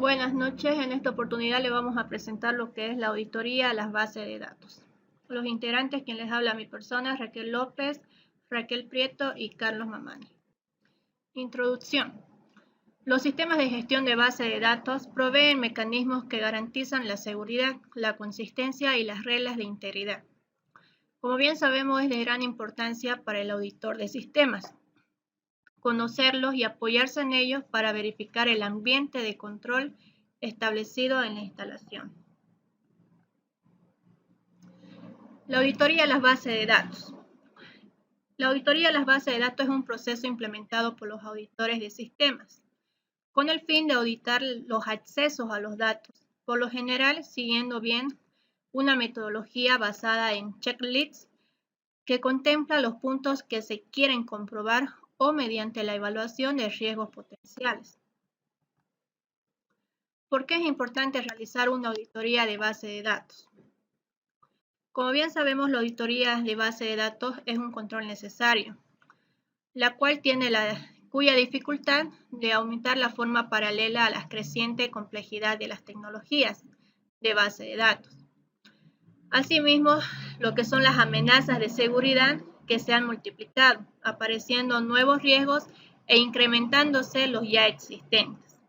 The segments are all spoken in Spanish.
Buenas noches, en esta oportunidad le vamos a presentar lo que es la auditoría a las bases de datos. Los integrantes, quien les habla a mi persona, Raquel López, Raquel Prieto y Carlos Mamani. Introducción. Los sistemas de gestión de base de datos proveen mecanismos que garantizan la seguridad, la consistencia y las reglas de integridad. Como bien sabemos, es de gran importancia para el auditor de sistemas conocerlos y apoyarse en ellos para verificar el ambiente de control establecido en la instalación. La auditoría a las bases de datos. La auditoría a las bases de datos es un proceso implementado por los auditores de sistemas, con el fin de auditar los accesos a los datos, por lo general siguiendo bien una metodología basada en checklists que contempla los puntos que se quieren comprobar o mediante la evaluación de riesgos potenciales. ¿Por qué es importante realizar una auditoría de base de datos? Como bien sabemos, la auditoría de base de datos es un control necesario, la cual tiene cuya dificultad de aumentar la forma paralela a la creciente complejidad de las tecnologías de base de datos. Asimismo, lo que son las amenazas de seguridad que se han multiplicado, apareciendo nuevos riesgos e incrementándose los ya existentes,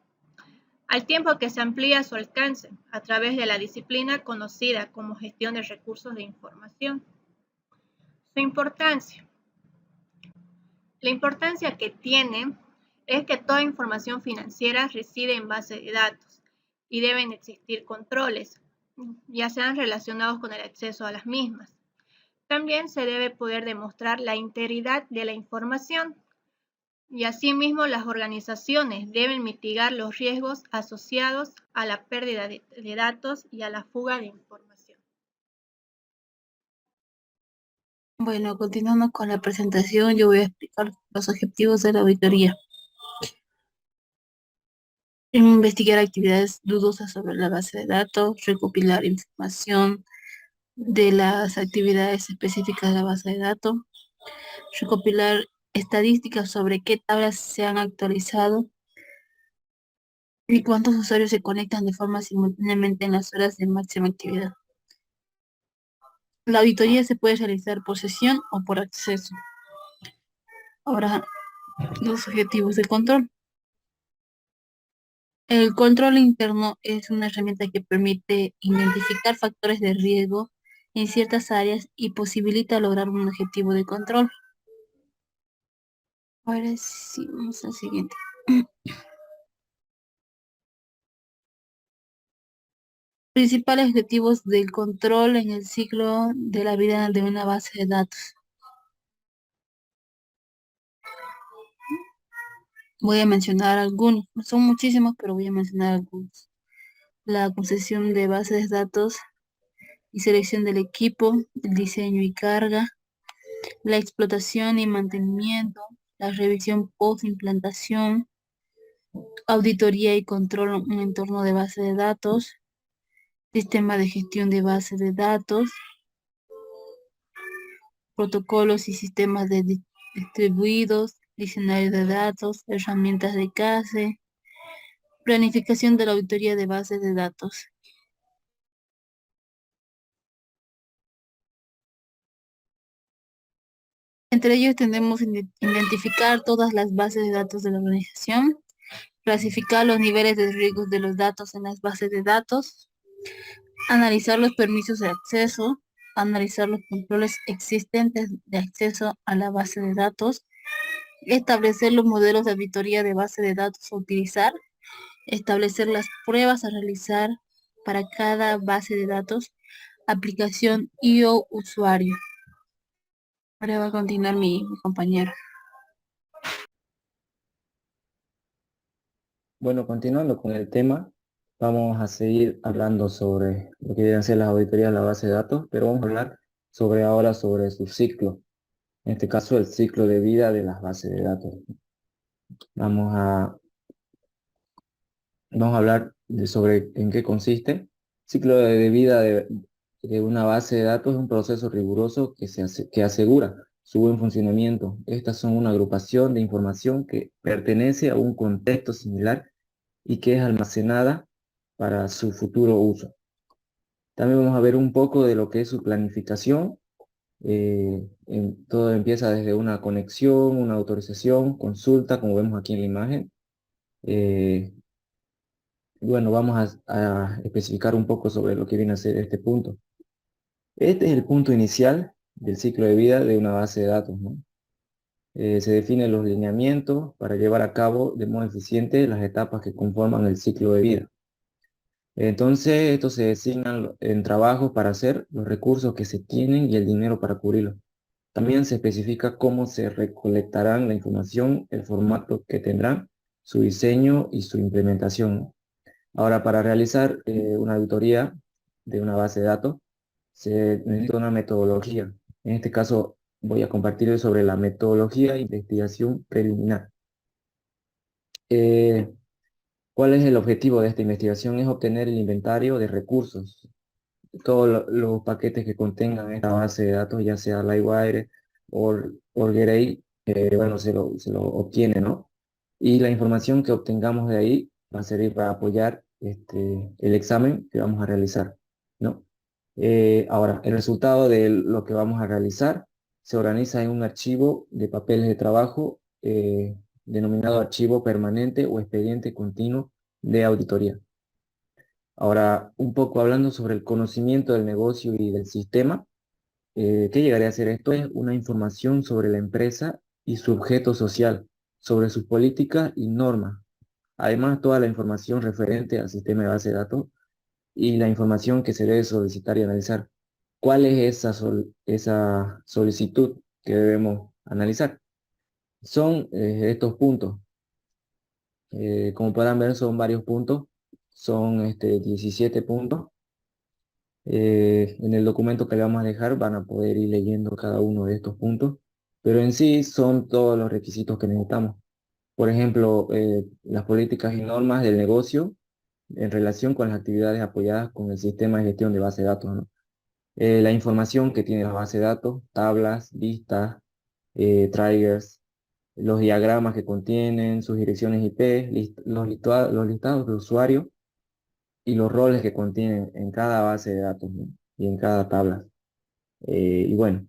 al tiempo que se amplía su alcance a través de la disciplina conocida como gestión de recursos de información. Su importancia. La importancia que tiene es que toda información financiera reside en base de datos y deben existir controles, ya sean relacionados con el acceso a las mismas. También se debe poder demostrar la integridad de la información y asimismo las organizaciones deben mitigar los riesgos asociados a la pérdida de datos y a la fuga de información. Bueno, continuando con la presentación, yo voy a explicar los objetivos de la auditoría. Investigar actividades dudosas sobre la base de datos, recopilar información de las actividades específicas de la base de datos, recopilar estadísticas sobre qué tablas se han actualizado y cuántos usuarios se conectan de forma simultáneamente en las horas de máxima actividad. La auditoría se puede realizar por sesión o por acceso. Ahora, los objetivos de control. El control interno es una herramienta que permite identificar factores de riesgo en ciertas áreas y posibilita lograr un objetivo de control. Ahora sí, vamos al siguiente. Principales objetivos del control en el ciclo de la vida de una base de datos. Voy a mencionar algunos, no son muchísimos, pero voy a mencionar algunos. La concesión de bases de datos y selección del equipo, el diseño y carga, la explotación y mantenimiento, la revisión post-implantación, auditoría y control en entorno de base de datos, sistema de gestión de base de datos, protocolos y sistemas distribuidos, diccionario de datos, herramientas de CASE, planificación de la auditoría de bases de datos. Entre ellos tenemos identificar todas las bases de datos de la organización, clasificar los niveles de riesgo de los datos en las bases de datos, analizar los permisos de acceso, analizar los controles existentes de acceso a la base de datos, establecer los modelos de auditoría de base de datos a utilizar, establecer las pruebas a realizar para cada base de datos, aplicación y o usuario. Ahora va a continuar mi compañero. Bueno, continuando con el tema, vamos a seguir hablando sobre lo que deben ser las auditorías de la base de datos, pero vamos a hablar ahora sobre su ciclo. En este caso, el ciclo de vida de las bases de datos. Vamos a hablar sobre en qué consiste. Ciclo de vida de una base de datos es un proceso riguroso que asegura su buen funcionamiento. Estas son una agrupación de información que pertenece a un contexto similar y que es almacenada para su futuro uso. También vamos a ver un poco de lo que es su planificación. Todo empieza desde una conexión, una autorización, consulta, como vemos aquí en la imagen. Bueno, vamos a especificar un poco sobre lo que viene a ser este punto. Este es el punto inicial del ciclo de vida de una base de datos, ¿no? Se definen los lineamientos para llevar a cabo de modo eficiente las etapas que conforman el ciclo de vida. Entonces, estos se designan en trabajos para hacer, los recursos que se tienen y el dinero para cubrirlos. También se especifica cómo se recolectarán la información, el formato que tendrán, su diseño y su implementación. Ahora, para realizar una auditoría de una base de datos, se necesita una metodología. En este caso, voy a compartir sobre la metodología de investigación preliminar. Eh, ¿Cuál es el objetivo de esta investigación? Es obtener el inventario de recursos, todos los paquetes que contengan esta base de datos, ya sea Livewire o Array, bueno, se lo obtiene, ¿no? Y la información que obtengamos de ahí va a servir para apoyar el examen que vamos a realizar, ¿no? Ahora, el resultado de lo que vamos a realizar se organiza en un archivo de papeles de trabajo denominado archivo permanente o expediente continuo de auditoría. Ahora, un poco hablando sobre el conocimiento del negocio y del sistema, ¿qué llegaría a ser esto? Es una información sobre la empresa y su objeto social, sobre sus políticas y normas. Además, toda la información referente al sistema de base de datos y la información que se debe solicitar y analizar. ¿Cuál es esa solicitud que debemos analizar? Son estos puntos. Como podrán ver, son varios puntos. Son 17 puntos. En el documento que le vamos a dejar van a poder ir leyendo cada uno de estos puntos, pero en sí son todos los requisitos que necesitamos. Por ejemplo, las políticas y normas del negocio en relación con las actividades apoyadas con el sistema de gestión de base de datos, ¿no? La información que tiene la base de datos, tablas, vistas, triggers, los diagramas que contienen, sus direcciones IP, los listados de usuarios y los roles que contienen en cada base de datos, ¿no? Y en cada tabla. Y bueno,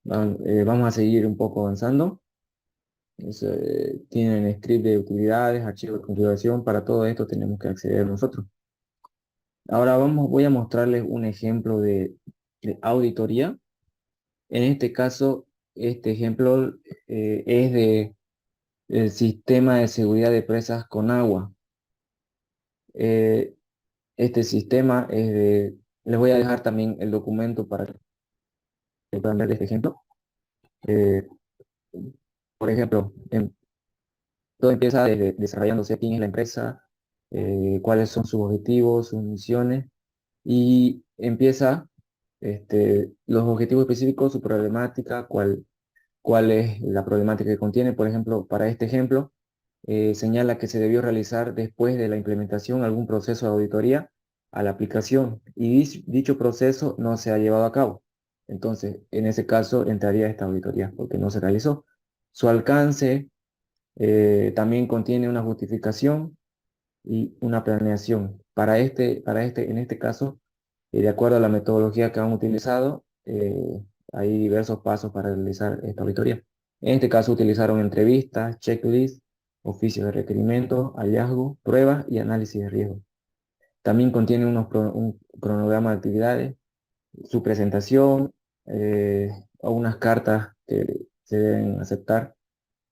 vamos a seguir un poco avanzando. Tienen script de utilidades, archivos de configuración. Para todo esto tenemos que acceder nosotros. Ahora voy a mostrarles un ejemplo de auditoría. En este caso, este ejemplo es el sistema de seguridad de presas con agua. Eh, este sistema es de... Les voy a dejar también el documento para que puedan ver este ejemplo. Eh, por ejemplo, todo empieza desde desarrollándose quién es la empresa, cuáles son sus objetivos, sus misiones, y empieza los objetivos específicos, su problemática, cuál es la problemática que contiene. Por ejemplo, para este ejemplo, señala que se debió realizar después de la implementación algún proceso de auditoría a la aplicación y dicho proceso no se ha llevado a cabo. Entonces, en ese caso entraría esta auditoría porque no se realizó. Su alcance también contiene una justificación y una planeación. En este caso, de acuerdo a la metodología que han utilizado, hay diversos pasos para realizar esta auditoría. En este caso utilizaron entrevistas, checklists, oficios de requerimiento, hallazgo, pruebas y análisis de riesgo. También contiene un cronograma de actividades, su presentación, o unas cartas que se deben aceptar,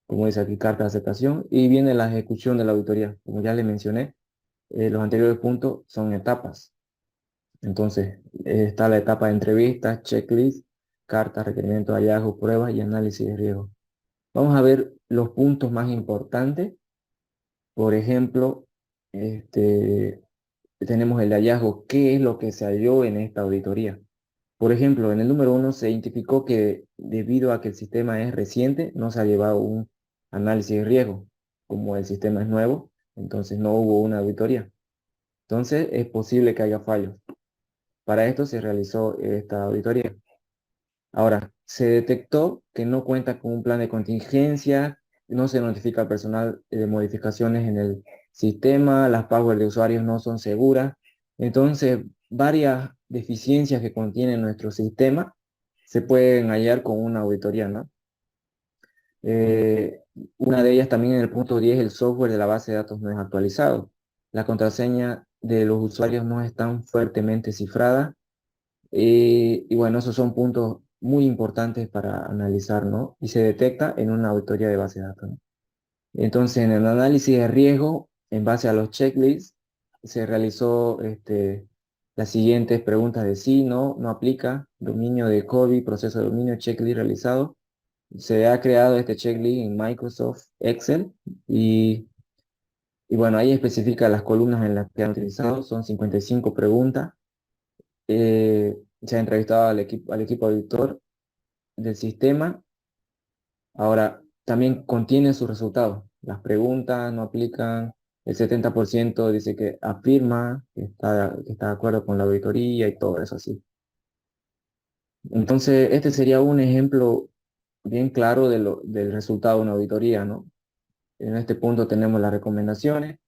como dice aquí, carta de aceptación, y viene la ejecución de la auditoría. Como ya le mencioné, los anteriores puntos son etapas. Entonces, está la etapa de entrevistas, checklist, cartas, requerimientos, hallazgos, pruebas y análisis de riesgo. Vamos a ver los puntos más importantes. Por ejemplo, tenemos el hallazgo. ¿Qué es lo que se halló en esta auditoría? Por ejemplo, en el número 1 se identificó que debido a que el sistema es reciente, no se ha llevado un análisis de riesgo. Como el sistema es nuevo, entonces no hubo una auditoría. Entonces es posible que haya fallos. Para esto se realizó esta auditoría. Ahora, se detectó que no cuenta con un plan de contingencia, no se notifica al personal de modificaciones sistema, las passwords de usuarios no son seguras. Entonces, varias deficiencias que contiene nuestro sistema se pueden hallar con una auditoría, ¿no? Una de ellas también en el punto 10, el software de la base de datos no es actualizado. La contraseña de los usuarios no están fuertemente cifradas. Y bueno, esos son puntos muy importantes para analizar, ¿no? Y se detecta en una auditoría de base de datos, ¿no? Entonces, en el análisis de riesgo, en base a los checklists, se realizó las siguientes preguntas de sí, no, no aplica, dominio de COVID, proceso de dominio, checklist realizado. Se ha creado este checklist en Microsoft Excel y bueno, ahí especifica las columnas en las que han utilizado, son 55 preguntas. Se ha entrevistado al equipo auditor del sistema. Ahora, también contiene sus resultados. Las preguntas no aplican, el 70% dice que afirma que está de acuerdo con la auditoría y todo eso así. Entonces, este sería un ejemplo bien claro del resultado de una auditoría, ¿no? En este punto tenemos las recomendaciones,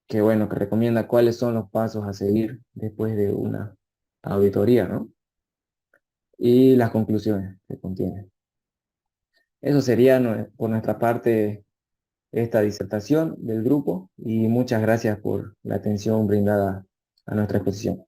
que bueno, que recomienda cuáles son los pasos a seguir después de una auditoría, ¿no? Y las conclusiones que contiene. Eso sería por nuestra parte esta disertación del grupo y muchas gracias por la atención brindada a nuestra exposición.